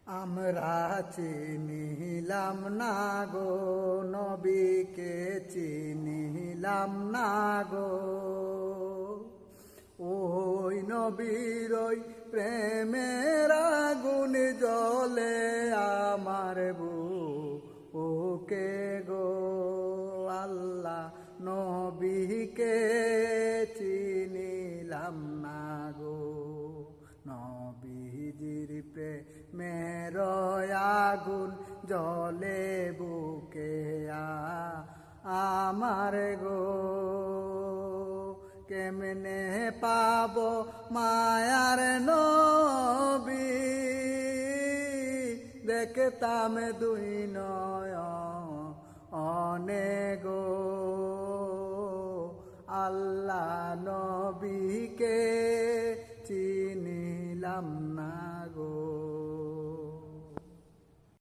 আমরা চিনিলাম না গো নবীকে চিনিলাম না গো ওই নবীর ওই প্রেমের আগুন জ্বলে আমার বুকে গো আল্লাহ নবীকে চিনিলাম না গো নবীজির প্রেমের আগুন জ্বলে বুকে আমার গো কেমনে পাবো মায়ার নবী দেখতাম দুই নয়নে গো আল্লাহ নবীকে চিনিলাম না